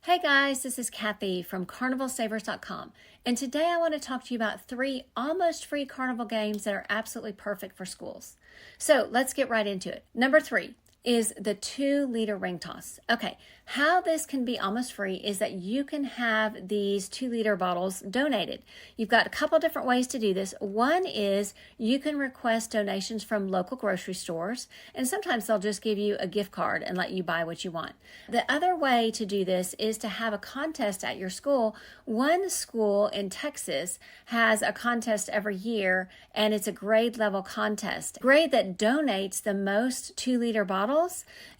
Hey guys, this is Kathy from CarnivalSavers.com, and today I want to talk to you about 3 almost free Carnival games that are absolutely perfect for schools. So let's get right into it. Number 3 is the 2-liter ring toss. Okay, how this can be almost free is that you can have these 2-liter bottles donated. You've got a couple different ways to do this. One is you can request donations from local grocery stores, and sometimes they'll just give you a gift card and let you buy what you want. The other way to do this is to have a contest at your school. One school in Texas has a contest every year, and it's a grade level contest. Grade that donates the most 2-liter bottles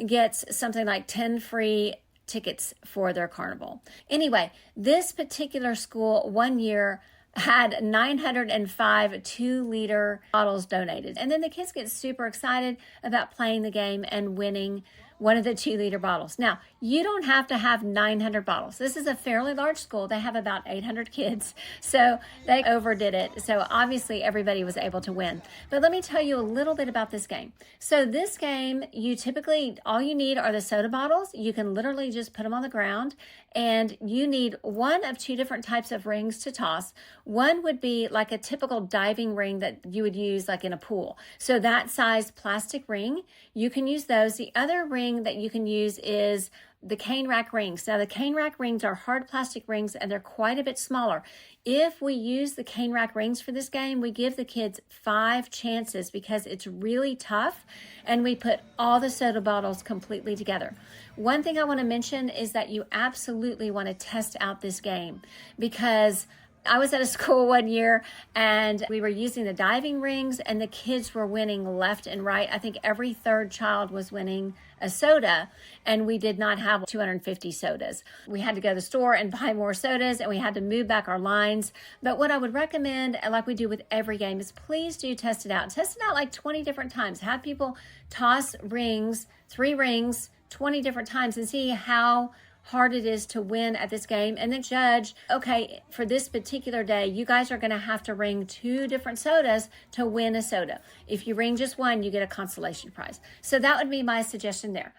gets something like 10 free tickets for their carnival. Anyway, this particular school one year had 905 2-liter bottles donated. And then the kids get super excited about playing the game and winning one of the 2-liter bottles. Now, you don't have to have 900 bottles. This is a fairly large school. They have about 800 kids, so they overdid it. So obviously everybody was able to win. But let me tell you a little bit about this game. So this game, you typically, all you need are the soda bottles. You can literally just put them on the ground, and you need one of 2 different types of rings to toss. One would be like a typical diving ring that you would use like in a pool. So that size plastic ring, you can use those. The other ring that you can use is the cane rack rings. Now the cane rack rings are hard plastic rings and they're quite a bit smaller. If we use the cane rack rings for this game, we give the kids 5 chances because it's really tough, and we put all the soda bottles completely together. One thing I want to mention is that you absolutely want to test out this game, because I was at a school one year and we were using the diving rings and the kids were winning left and right. I think every 3rd child was winning a soda, and we did not have 250 sodas. We had to go to the store and buy more sodas, and we had to move back our lines. But what I would recommend, like we do with every game, is please do test it out. Test it out like 20 different times. Have people toss rings, 3 rings, 20 different times, and see how hard it is to win at this game, and then judge, okay, for this particular day, you guys are going to have to ring 2 different sodas to win a soda. If you ring just one, you get a consolation prize. So that would be my suggestion there.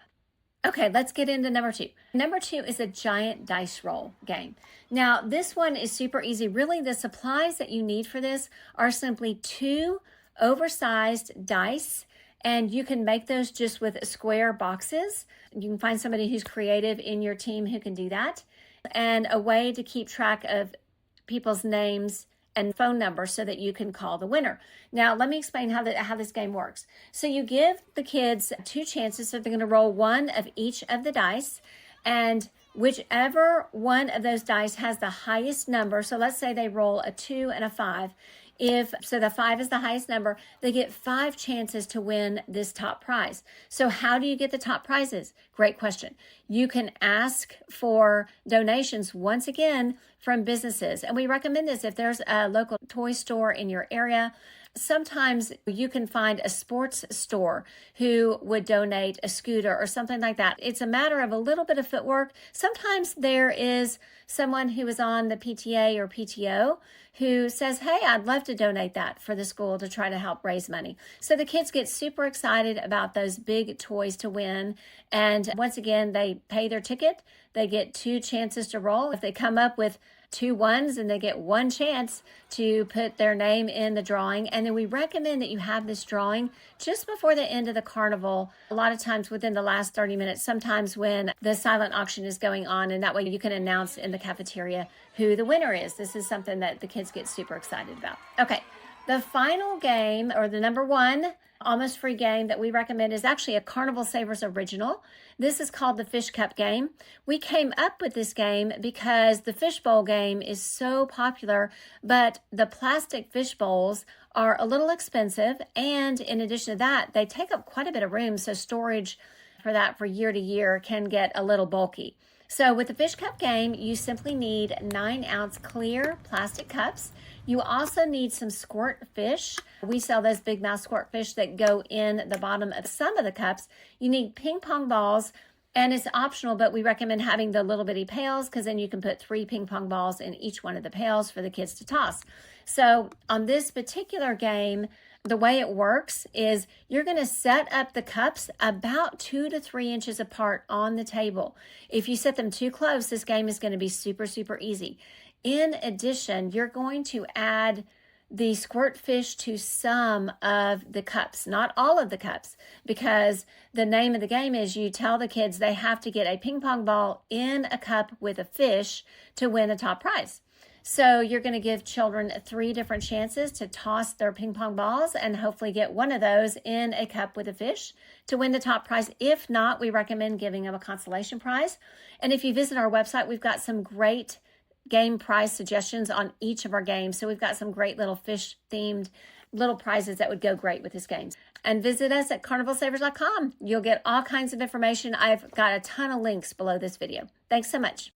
Okay, let's get into number 2. Number 2 is a giant dice roll game. Now, this one is super easy. Really, the supplies that you need for this are simply 2 oversized dice, and you can make those just with square boxes. You can find somebody who's creative in your team who can do that. And a way to keep track of people's names and phone numbers so that you can call the winner. Now, let me explain how this game works. So you give the kids 2 chances. So they're going to roll 1 of each of the dice. And whichever one of those dice has the highest number, so let's say they roll a 2 and a 5. So the 5 is the highest number, they get 5 chances to win this top prize. So how do you get the top prizes? Great question. You can ask for donations, once again, from businesses. And we recommend this if there's a local toy store in your area. Sometimes you can find a sports store who would donate a scooter or something like that. It's a matter of a little bit of footwork. Sometimes there is someone who is on the PTA or PTO who says, hey, I'd love to donate that for the school to try to help raise money. So the kids get super excited about those big toys to win. And once again, they pay their ticket. They get 2 chances to roll. If they come up with 2 ones, and they get 1 chance to put their name in the drawing. And then we recommend that you have this drawing just before the end of the carnival, a lot of times within the last 30 minutes, sometimes when the silent auction is going on, and that way you can announce in the cafeteria who the winner is. This is something that the kids get super excited about. Okay, the final game, or the number 1 almost free game that we recommend, is actually a Carnival Savers original. This is called the Fish Cup game. We came up with this game because the fishbowl game is so popular, but the plastic fish bowls are a little expensive, and in addition to that, they take up quite a bit of room, so storage for that for year to year can get a little bulky. So with the Fish Cup game, you simply need 9-ounce clear plastic cups. You also need some squirt fish. We sell those big mouth squirt fish that go in the bottom of some of the cups. You need ping pong balls, and it's optional, but we recommend having the little bitty pails, because then you can put 3 ping pong balls in each one of the pails for the kids to toss. So on this particular game, the way it works is you're going to set up the cups about 2 to 3 inches apart on the table. If you set them too close, this game is going to be super, super easy. In addition, you're going to add the squirt fish to some of the cups, not all of the cups, because the name of the game is you tell the kids they have to get a ping pong ball in a cup with a fish to win a top prize. So you're going to give children 3 different chances to toss their ping pong balls and hopefully get one of those in a cup with a fish to win the top prize. If not, we recommend giving them a consolation prize. And if you visit our website, we've got some great game prize suggestions on each of our games. So we've got some great little fish themed little prizes that would go great with this game. And visit us at carnivalsavers.com. You'll get all kinds of information. I've got a ton of links below this video. Thanks so much.